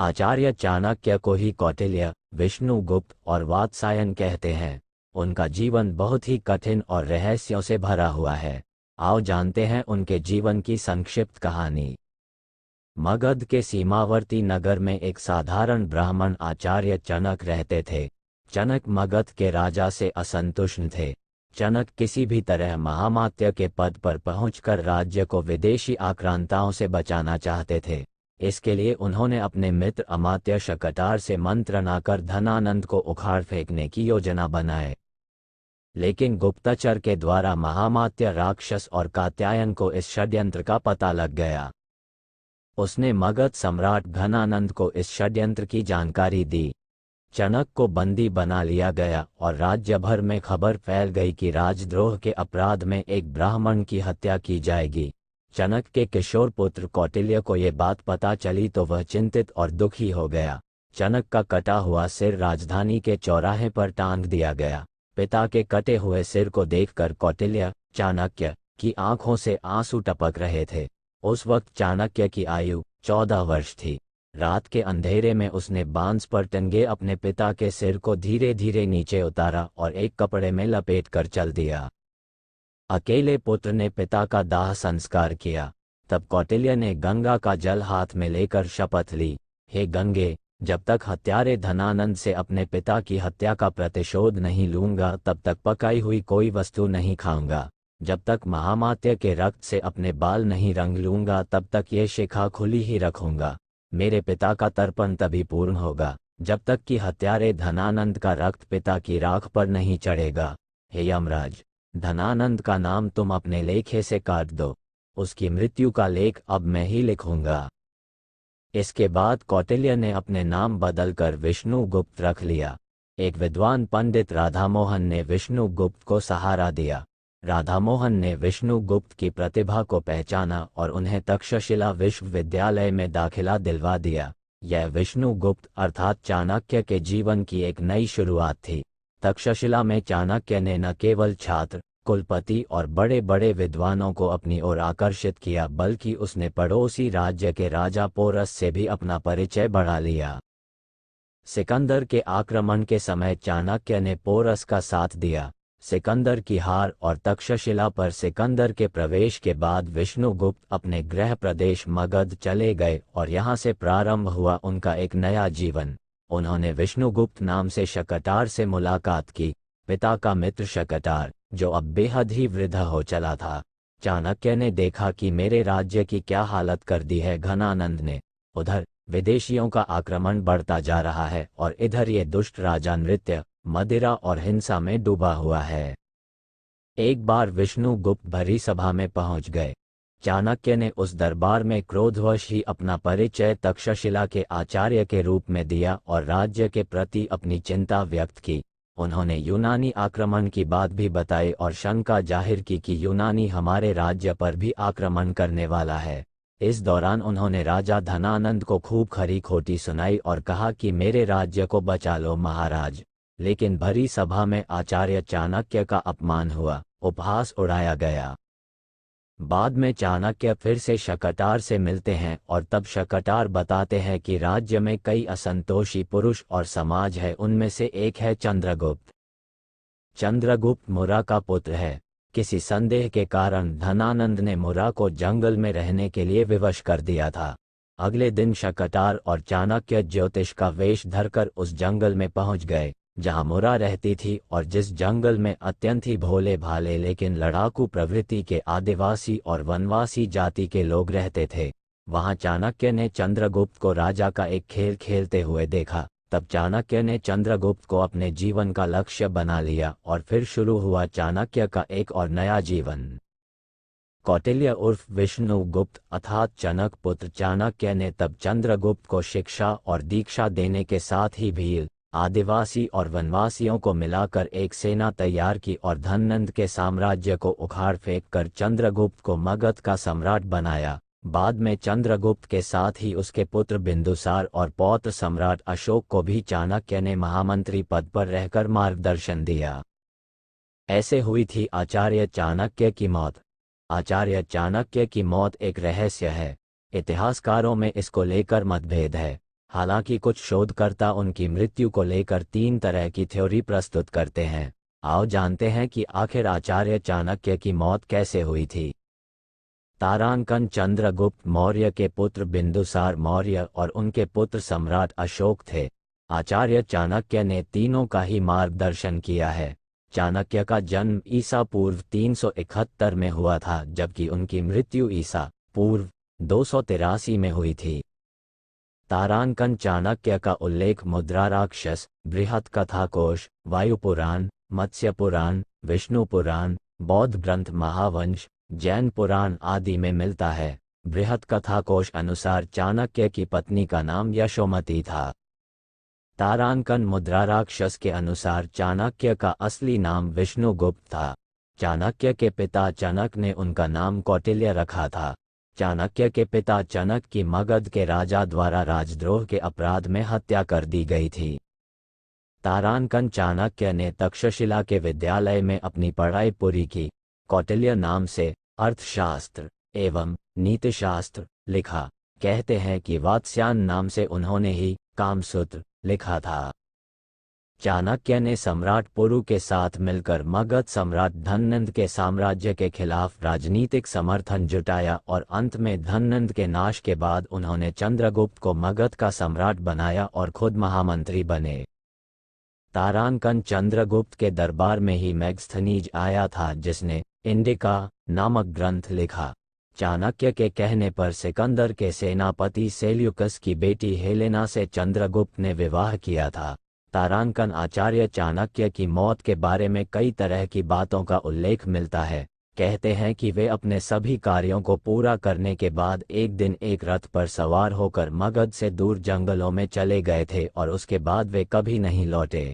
आचार्य चाणक्य को ही कौटिल्य, विष्णुगुप्त और वात्सायन कहते हैं। उनका जीवन बहुत ही कठिन और रहस्यों से भरा हुआ है। आओ जानते हैं उनके जीवन की संक्षिप्त कहानी। मगध के सीमावर्ती नगर में एक साधारण ब्राह्मण आचार्य चनक रहते थे। चनक मगध के राजा से असंतुष्ट थे। चनक किसी भी तरह महामात्य के पद पर पहुंचकर राज्य को विदेशी आक्रांताओं से बचाना चाहते थे। इसके लिए उन्होंने अपने मित्र अमात्य शकटार से मंत्रणा कर धनानंद को उखाड़ फेंकने की योजना बनाए। लेकिन गुप्तचर के द्वारा महामात्य राक्षस और कात्यायन को इस षड्यंत्र का पता लग गया। उसने मगध सम्राट घनानंद को इस षड्यंत्र की जानकारी दी। चनक को बंदी बना लिया गया और राज्य भर में खबर फैल गई कि राजद्रोह के अपराध में एक ब्राह्मण की हत्या की जाएगी। चनक के किशोर पुत्र कौटिल्य को ये बात पता चली तो वह चिंतित और दुखी हो गया। चनक का कटा हुआ सिर राजधानी के चौराहे पर टांग दिया गया। पिता के कटे हुए सिर को देखकर कौटिल्य, चाणक्य की आंखों से आंसू टपक रहे थे। उस वक्त चाणक्य की आयु 14 वर्ष थी। रात के अंधेरे में उसने बांस पर टंगे अपने पिता के सिर को धीरे धीरे नीचे उतारा और एक कपड़े में लपेट कर चल दिया। अकेले पुत्र ने पिता का दाह संस्कार किया। तब कौटिल्य ने गंगा का जल हाथ में लेकर शपथ ली, हे गंगे, जब तक हत्यारे धनानंद से अपने पिता की हत्या का प्रतिशोध नहीं लूंगा तब तक पकाई हुई कोई वस्तु नहीं खाऊंगा। जब तक महामात्य के रक्त से अपने बाल नहीं रंग लूंगा तब तक ये शिखा खुली ही रखूंगा। मेरे पिता का तर्पण तभी पूर्ण होगा जब तक कि हत्यारे धनानंद का रक्त पिता की राख पर नहीं चढ़ेगा। हे यमराज, धनानंद का नाम तुम अपने लेखे से काट दो। उसकी मृत्यु का लेख अब मैं ही लिखूंगा। इसके बाद कौटिल्य ने अपने नाम बदलकर विष्णुगुप्त रख लिया। एक विद्वान पंडित राधामोहन ने विष्णुगुप्त को सहारा दिया। राधामोहन ने विष्णुगुप्त की प्रतिभा को पहचाना और उन्हें तक्षशिला विश्वविद्यालय में दाखिला दिलवा दिया। यह विष्णुगुप्त अर्थात चाणक्य के जीवन की एक नई शुरुआत थी। तक्षशिला में चाणक्य ने न केवल छात्र, कुलपति और बड़े बड़े विद्वानों को अपनी ओर आकर्षित किया बल्कि उसने पड़ोसी राज्य के राजा पोरस से भी अपना परिचय बढ़ा लिया। सिकंदर के आक्रमण के समय चाणक्य ने पोरस का साथ दिया। सिकंदर की हार और तक्षशिला पर सिकंदर के प्रवेश के बाद विष्णुगुप्त अपने गृह प्रदेश मगध चले गए और यहाँ से प्रारंभ हुआ उनका एक नया जीवन। उन्होंने विष्णुगुप्त नाम से शकटार से मुलाकात की। पिता का मित्र शकटार, जो अब बेहद ही वृद्ध हो चला था। चाणक्य ने देखा कि मेरे राज्य की क्या हालत कर दी है घनानंद ने। उधर विदेशियों का आक्रमण बढ़ता जा रहा है और इधर ये दुष्ट राजा नृत्य, मदिरा और हिंसा में डूबा हुआ है। एक बार विष्णुगुप्त भरी सभा में पहुंच गए। चाणक्य ने उस दरबार में क्रोधवश ही अपना परिचय तक्षशिला के आचार्य के रूप में दिया और राज्य के प्रति अपनी चिंता व्यक्त की। उन्होंने यूनानी आक्रमण की बात भी बताई और शंका जाहिर की कि यूनानी हमारे राज्य पर भी आक्रमण करने वाला है। इस दौरान उन्होंने राजा धनानंद को खूब खरी खोटी सुनाई और कहा कि मेरे राज्य को बचा लो महाराज। लेकिन भरी सभा में आचार्य चाणक्य का अपमान हुआ, उपहास उड़ाया गया। बाद में चाणक्य फिर से शकटार से मिलते हैं और तब शकटार बताते हैं कि राज्य में कई असंतोषी पुरुष और समाज है। उनमें से एक है चंद्रगुप्त। चंद्रगुप्त मुरा का पुत्र है। किसी संदेह के कारण धनानंद ने मुरा को जंगल में रहने के लिए विवश कर दिया था। अगले दिन शकटार और चाणक्य ज्योतिष का वेश धरकर उस जंगल में पहुंच गए जहां मुरा रहती थी और जिस जंगल में अत्यंत ही भोले भाले लेकिन लड़ाकू प्रवृत्ति के आदिवासी और वनवासी जाति के लोग रहते थे। वहां चाणक्य ने चंद्रगुप्त को राजा का एक खेल खेलते हुए देखा। तब चाणक्य ने चंद्रगुप्त को अपने जीवन का लक्ष्य बना लिया और फिर शुरू हुआ चाणक्य का एक और नया जीवन। कौटिल्य उर्फ विष्णुगुप्त अर्थात चनक पुत्र चाणक्य ने तब चंद्रगुप्त को शिक्षा और दीक्षा देने के साथ ही भील, आदिवासी और वनवासियों को मिलाकर एक सेना तैयार की और धननंद के साम्राज्य को उखाड़ फेंक कर चंद्रगुप्त को मगध का सम्राट बनाया। बाद में चंद्रगुप्त के साथ ही उसके पुत्र बिंदुसार और पौत्र सम्राट अशोक को भी चाणक्य ने महामंत्री पद पर रहकर मार्गदर्शन दिया। ऐसे हुई थी आचार्य चाणक्य की मौत। आचार्य चाणक्य की मौत एक रहस्य है। इतिहासकारों में इसको लेकर मतभेद है। हालांकि कुछ शोधकर्ता उनकी मृत्यु को लेकर 3 तरह की थ्योरी प्रस्तुत करते हैं। आओ जानते हैं कि आखिर आचार्य चाणक्य की मौत कैसे हुई थी। तारांकन चंद्रगुप्त मौर्य के पुत्र बिंदुसार मौर्य और उनके पुत्र सम्राट अशोक थे। आचार्य चाणक्य ने तीनों का ही मार्गदर्शन किया है। चाणक्य का जन्म ईसा पूर्व 371 में हुआ था, जबकि उनकी मृत्यु ईसा पूर्व 283 में हुई थी। तारांकन चाणक्य का उल्लेख मुद्रा राक्षस, बृहत कथाकोश, वायु पुराण, मत्स्य पुराण, विष्णु पुराण, बौद्ध ग्रंथ महावंश, जैन पुराण आदि में मिलता है। बृहत कथाकोश अनुसार चाणक्य की पत्नी का नाम यशोमती था। तारांकन मुद्रा राक्षस के अनुसार चाणक्य का असली नाम विष्णुगुप्त था। चाणक्य के पिता चनक ने उनका नाम कौटिल्य रखा था। चाणक्य के पिता चनक की मगध के राजा द्वारा राजद्रोह के अपराध में हत्या कर दी गई थी। तारांकन चाणक्य ने तक्षशिला के विद्यालय में अपनी पढ़ाई पूरी की। कौटिल्य नाम से अर्थशास्त्र एवं नीतिशास्त्र लिखा। कहते हैं कि वात्स्यायन नाम से उन्होंने ही कामसूत्र लिखा था। चाणक्य ने सम्राट पुरु के साथ मिलकर मगध सम्राट धननंद के साम्राज्य के खिलाफ राजनीतिक समर्थन जुटाया और अंत में धननंद के नाश के बाद उन्होंने चंद्रगुप्त को मगध का सम्राट बनाया और खुद महामंत्री बने। तारांकन चंद्रगुप्त के दरबार में ही मेगस्थनीज आया था, जिसने इंडिका नामक ग्रंथ लिखा। चाणक्य के कहने पर सिकंदर के सेनापति सेल्यूकस की बेटी हेलेना से चंद्रगुप्त ने विवाह किया था। तारांकन आचार्य चाणक्य की मौत के बारे में कई तरह की बातों का उल्लेख मिलता है। कहते हैं कि वे अपने सभी कार्यों को पूरा करने के बाद एक दिन एक रथ पर सवार होकर मगध से दूर जंगलों में चले गए थे और उसके बाद वे कभी नहीं लौटे।